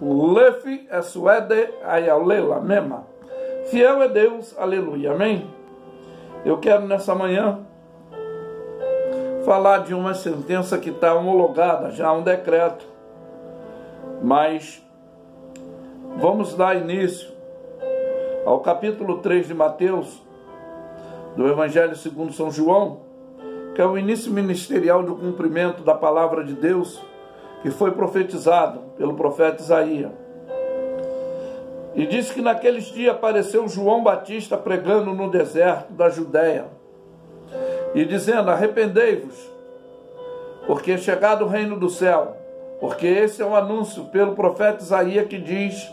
Lefi Esuede Ayalela Mema. Fiel é Deus, aleluia, amém? Eu quero nessa manhã falar de uma sentença que está homologada, já um decreto, mas vamos dar início ao capítulo 3 de Mateus, do Evangelho segundo São João, que é o início ministerial do cumprimento da palavra de Deus, que foi profetizado pelo profeta Isaías. E diz que naqueles dias apareceu João Batista pregando no deserto da Judéia, e dizendo: arrependei-vos, porque é chegado o reino do céu. Porque esse é o anúncio pelo profeta Isaías, que diz: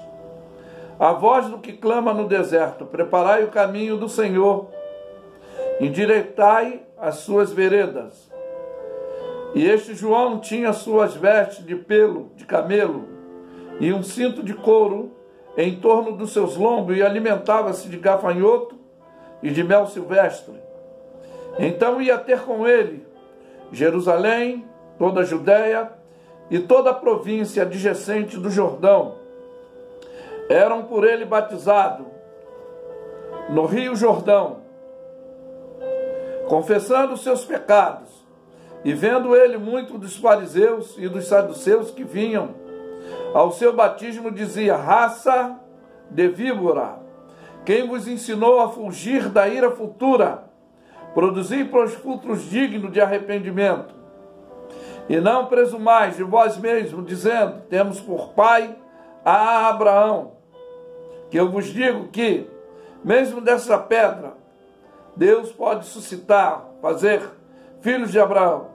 a voz do que clama no deserto, preparai o caminho do Senhor, endireitai as suas veredas. E este João tinha suas vestes de pelo de camelo e um cinto de couro em torno dos seus lombos, e alimentava-se de gafanhoto e de mel silvestre. Então ia ter com ele Jerusalém, toda a Judéia e toda a província adjacente do Jordão. Eram por ele batizados no rio Jordão, confessando os seus pecados. E vendo ele muito dos fariseus e dos saduceus que vinham ao seu batismo, dizia: raça de víbora, quem vos ensinou a fugir da ira futura? Produzi frutos dignos de arrependimento. E não presumais de vós mesmos, dizendo: temos por pai a Abraão. Que eu vos digo que, mesmo dessa pedra, Deus pode suscitar, fazer filhos de Abraão.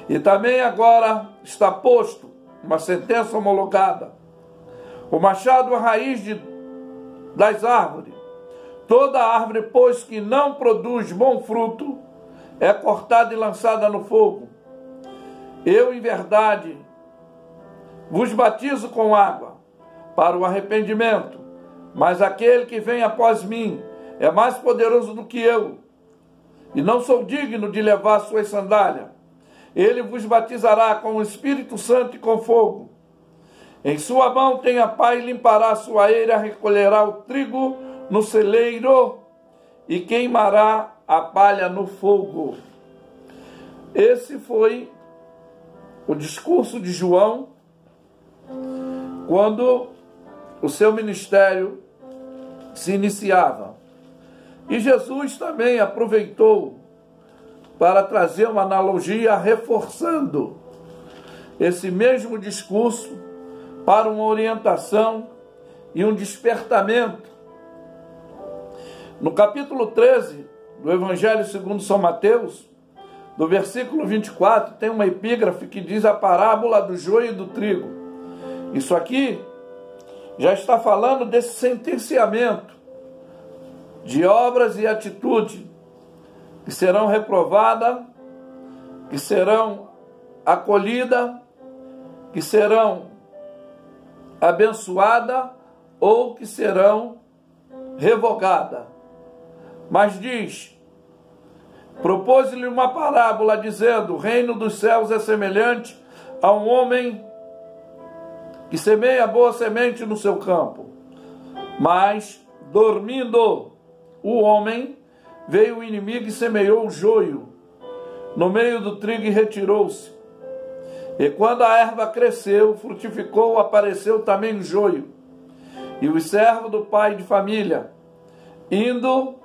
E também agora está posto uma sentença homologada: o machado, a raiz das árvores. Toda árvore, pois, que não produz bom fruto, é cortada e lançada no fogo. Eu, em verdade, vos batizo com água para o arrependimento, mas aquele que vem após mim é mais poderoso do que eu, e não sou digno de levar suas sandálias. Ele vos batizará com o Espírito Santo e com fogo. Em sua mão tem a pá e limpará a sua eira, recolherá o trigo no celeiro e queimará a palha no fogo. Esse foi o discurso de João quando o seu ministério se iniciava. E Jesus também aproveitou para trazer uma analogia, reforçando esse mesmo discurso para uma orientação e um despertamento. No capítulo 13 do Evangelho segundo São Mateus, do versículo 24, tem uma epígrafe que diz a parábola do joio e do trigo. Isso aqui já está falando desse sentenciamento de obras e atitudes que serão reprovadas, que serão acolhidas, que serão abençoadas ou que serão revogadas. Mas diz: propôs-lhe uma parábola, dizendo: o reino dos céus é semelhante a um homem que semeia boa semente no seu campo. Mas, dormindo o homem, veio o inimigo e semeou o joio no meio do trigo e retirou-se. E quando a erva cresceu, frutificou, apareceu também o joio. E os servos do pai de família, indo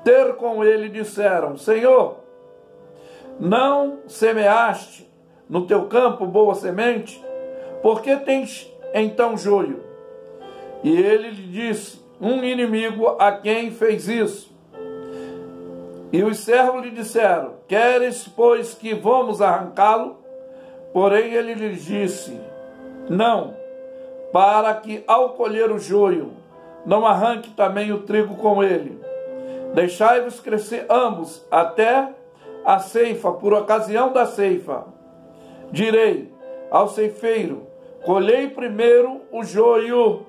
ter com ele, disseram: Senhor, não semeaste no teu campo boa semente? Por que tens então joio? E ele lhe disse: um inimigo a quem fez isso. E os servos lhe disseram: queres, pois, que vamos arrancá-lo? Porém ele lhes disse: não, para que ao colher o joio, não arranque também o trigo com ele. Deixai-vos crescer ambos até a ceifa. Por ocasião da ceifa, direi ao ceifeiro: colhei primeiro o joio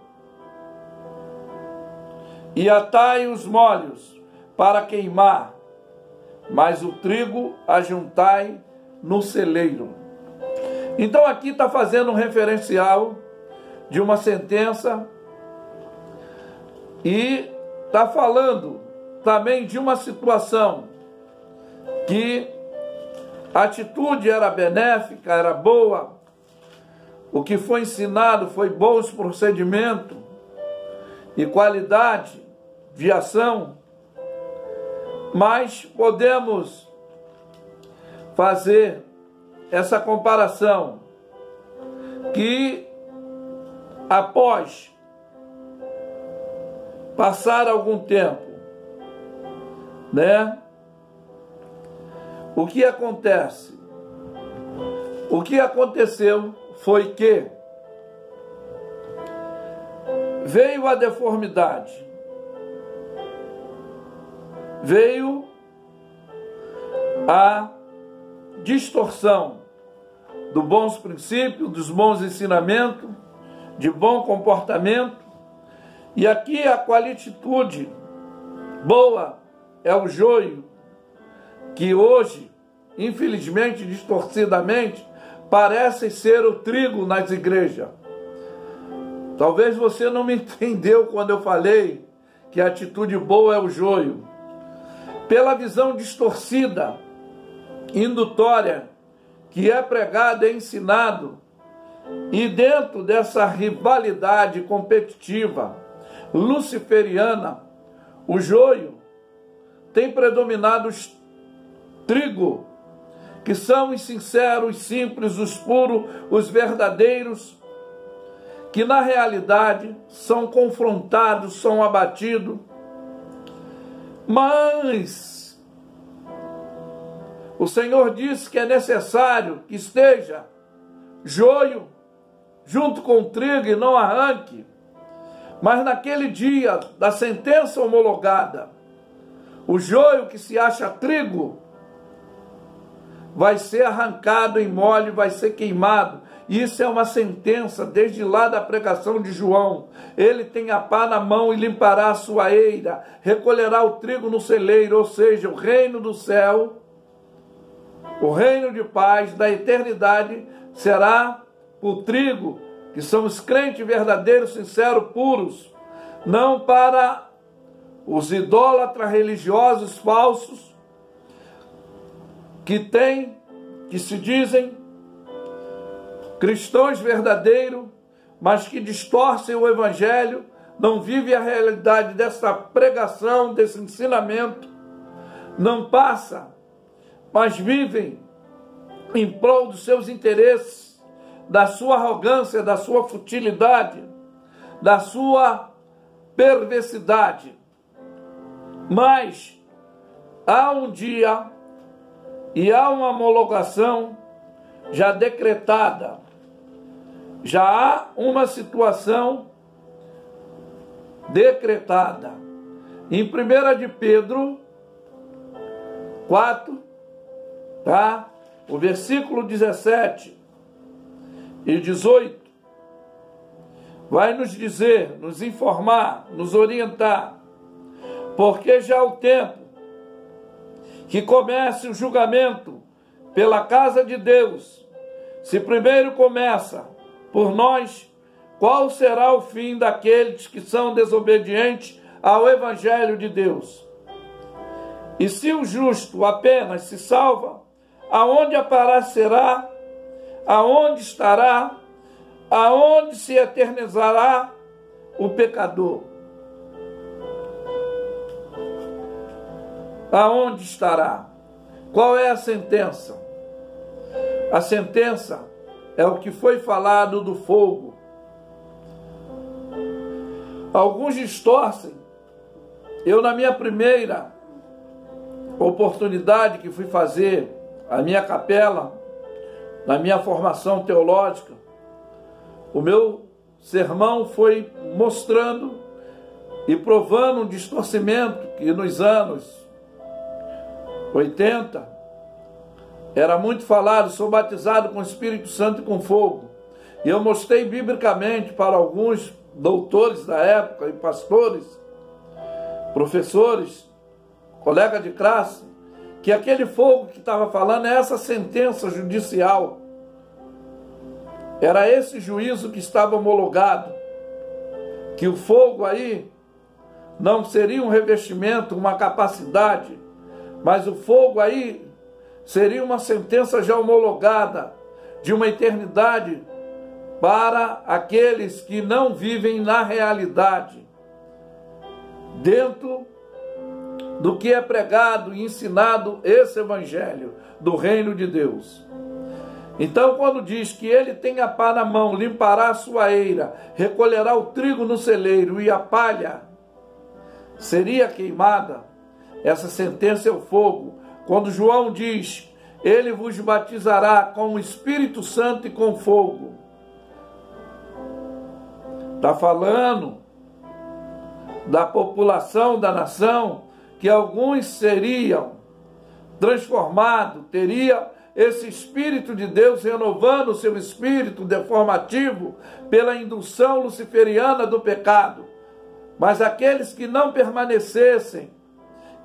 e atai os molhos para queimar, mas o trigo ajuntai no celeiro. Então aqui está fazendo um referencial de uma sentença e está falando também de uma situação que a atitude era benéfica, era boa, o que foi ensinado foi bons procedimentos e qualidade de ação, mas podemos fazer essa comparação que após passar algum tempo, né? O que acontece? O que aconteceu foi que veio a deformidade, veio a distorção dos bons princípios, dos bons ensinamentos, de bom comportamento. E aqui a qualititude boa é o joio, que hoje, infelizmente, distorcidamente, parece ser o trigo nas igrejas. Talvez você não me entendeu quando eu falei que a atitude boa é o joio. Pela visão distorcida, indutória, que é pregado e ensinado, e dentro dessa rivalidade competitiva luciferiana, o joio tem predominado os trigo, que são os sinceros, os simples, os puros, os verdadeiros, que na realidade são confrontados, são abatidos, mas o Senhor disse que é necessário que esteja joio junto com o trigo e não arranque. Mas naquele dia da sentença homologada, o joio que se acha trigo vai ser arrancado em mole, vai ser queimado. Isso é uma sentença desde lá da pregação de João. Ele tem a pá na mão e limpará a sua eira, recolherá o trigo no celeiro, ou seja, o reino do céu, o reino de paz da eternidade será o trigo, que são os crentes verdadeiros, sinceros, puros, não para os idólatras religiosos falsos, que se dizem cristãos verdadeiros, mas que distorcem o evangelho, não vivem a realidade dessa pregação, desse ensinamento, não passa, mas vivem em prol dos seus interesses, da sua arrogância, da sua futilidade, da sua perversidade. Mas há um dia e há uma homologação já decretada, já há uma situação decretada. Em 1 de Pedro 4, tá? O versículo 17 e 18 vai nos dizer, nos informar, nos orientar, porque já é o tempo que comece o julgamento pela casa de Deus. Se primeiro começa por nós, qual será o fim daqueles que são desobedientes ao Evangelho de Deus? E se o justo apenas se salva, aonde aparecerá? Aonde estará? Aonde se eternizará o pecador? Aonde estará? Qual é a sentença? A sentença é o que foi falado do fogo. Alguns distorcem. Eu, na minha primeira oportunidade que fui fazer a minha capela, na minha formação teológica, o meu sermão foi mostrando e provando um distorcimento que nos anos 80 era muito falado: sou batizado com o Espírito Santo e com fogo. E eu mostrei biblicamente para alguns doutores da época e pastores, professores, colegas de classe, que aquele fogo que estava falando é essa sentença judicial Era esse juízo que estava homologado, que o fogo aí não seria um revestimento, uma capacidade, mas o fogo aí seria uma sentença já homologada de uma eternidade para aqueles que não vivem na realidade, dentro do que é pregado e ensinado esse evangelho do reino de Deus. Então, quando diz que ele tem a pá na mão, limpará a sua eira, recolherá o trigo no celeiro e a palha seria queimada, essa sentença é o fogo. Quando João diz, ele vos batizará com o Espírito Santo e com fogo, está falando da população da nação, que alguns seriam transformados, teria esse Espírito de Deus renovando o seu espírito deformativo pela indução luciferiana do pecado. Mas aqueles que não permanecessem,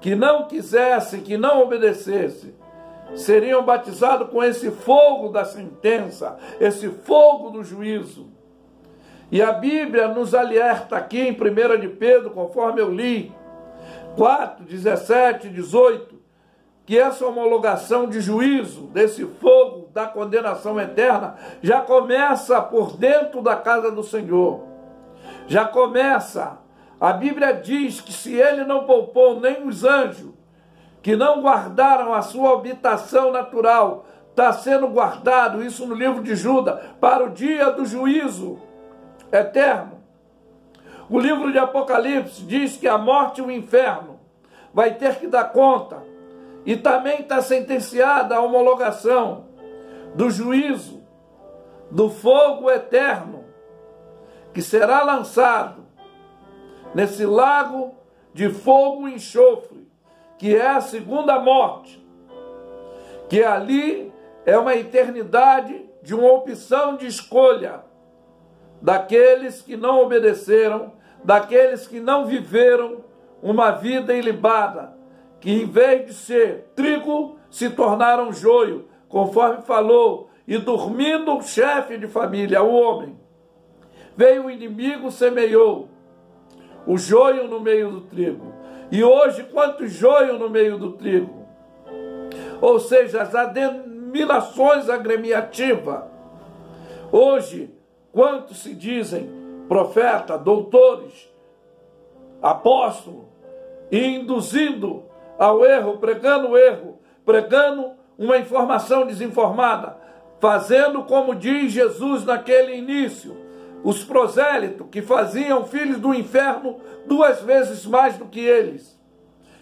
que não quisessem, que não obedecessem, seriam batizados com esse fogo da sentença, esse fogo do juízo. E a Bíblia nos alerta aqui em 1 de Pedro, conforme eu li, 4, 17, 18, que essa homologação de juízo, desse fogo da condenação eterna, já começa por dentro da casa do Senhor. Já começa. A Bíblia diz que se ele não poupou nem os anjos, que não guardaram a sua habitação natural, está sendo guardado, isso no livro de Judas, para o dia do juízo eterno. O livro de Apocalipse diz que a morte e o inferno vai ter que dar conta. E também está sentenciada a homologação do juízo, do fogo eterno, que será lançado nesse lago de fogo e enxofre, que é a segunda morte, que ali é uma eternidade de uma opção de escolha daqueles que não obedeceram, daqueles que não viveram uma vida ilibada, que em vez de ser trigo, se tornaram joio, conforme falou, e dormindo o chefe de família, o homem. Veio o inimigo, semeou o joio no meio do trigo. E hoje, quantos joio no meio do trigo? Ou seja, as denominações agremiativas. Hoje, quantos se dizem profeta, doutores, apóstolos, e induzindo ao erro, pregando uma informação desinformada, fazendo como diz Jesus naquele início, os prosélitos que faziam filhos do inferno 2 vezes mais do que eles.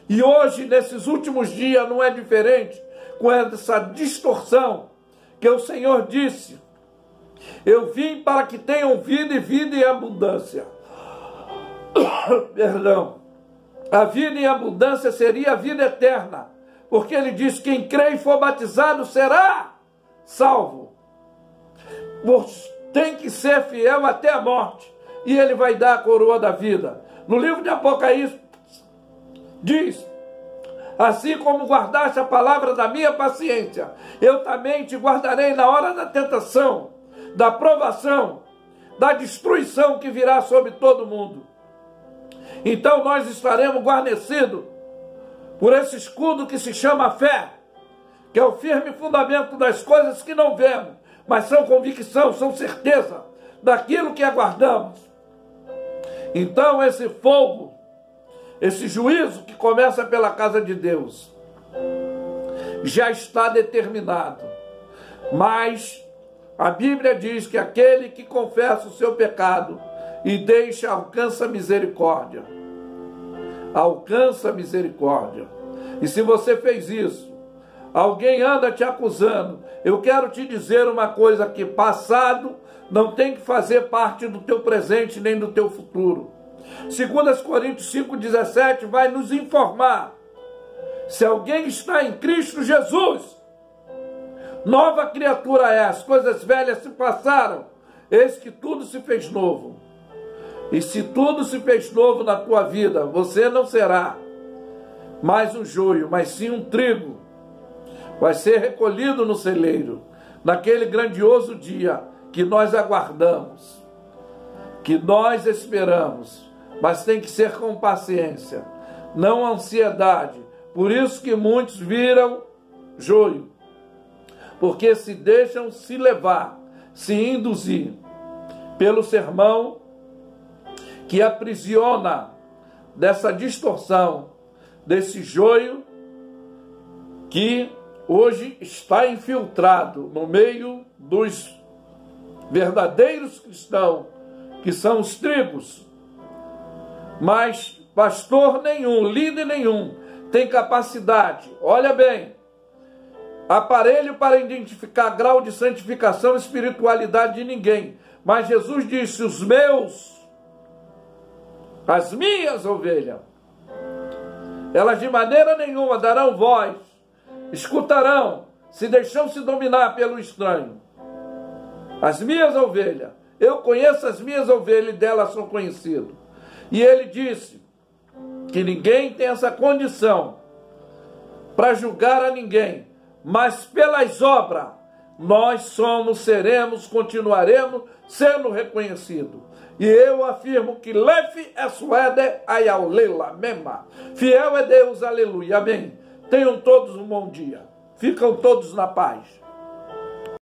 E hoje, nesses últimos dias, não é diferente com essa distorção que o Senhor disse, eu vim para que tenham vida e vida em abundância. Perdão. A vida em abundância seria a vida eterna, porque ele diz, quem crê e for batizado será salvo. Tem que ser fiel até a morte, e ele vai dar a coroa da vida. No livro de Apocalipse diz, assim como guardaste a palavra da minha paciência, eu também te guardarei na hora da tentação, da provação, da destruição que virá sobre todo mundo. Então nós estaremos guarnecidos por esse escudo que se chama fé, que é o firme fundamento das coisas que não vemos, mas são convicção, são certeza daquilo que aguardamos. Então esse fogo, esse juízo que começa pela casa de Deus, já está determinado. Mas a Bíblia diz que aquele que confessa o seu pecado e deixa, alcança misericórdia. Alcança misericórdia. E se você fez isso, alguém anda te acusando, eu quero te dizer uma coisa, que passado não tem que fazer parte do teu presente nem do teu futuro. 2 Coríntios 5,17 vai nos informar, se alguém está em Cristo Jesus, nova criatura é, as coisas velhas se passaram, eis que tudo se fez novo. E se tudo se fez novo na tua vida, você não será mais um joio, mas sim um trigo. Vai ser recolhido no celeiro, naquele grandioso dia que nós aguardamos, que nós esperamos, mas tem que ser com paciência, não ansiedade. Por isso que muitos viram joio, porque se deixam se levar, se induzir pelo sermão que aprisiona dessa distorção, desse joio que hoje está infiltrado no meio dos verdadeiros cristãos, que são os trigos. Mas pastor nenhum, líder nenhum tem capacidade, olha bem, aparelho para identificar grau de santificação e espiritualidade de ninguém. Mas Jesus disse: as minhas ovelhas, elas de maneira nenhuma darão voz, escutarão, se deixam-se dominar pelo estranho. As minhas ovelhas, eu conheço as minhas ovelhas e delas sou conhecido. E ele disse que ninguém tem essa condição para julgar a ninguém, mas pelas obras nós seremos, continuaremos sendo reconhecidos. E eu afirmo que Lefe Eswede Ayaulela Mema. Fiel é Deus, aleluia, amém. Tenham todos um bom dia. Ficam todos na paz.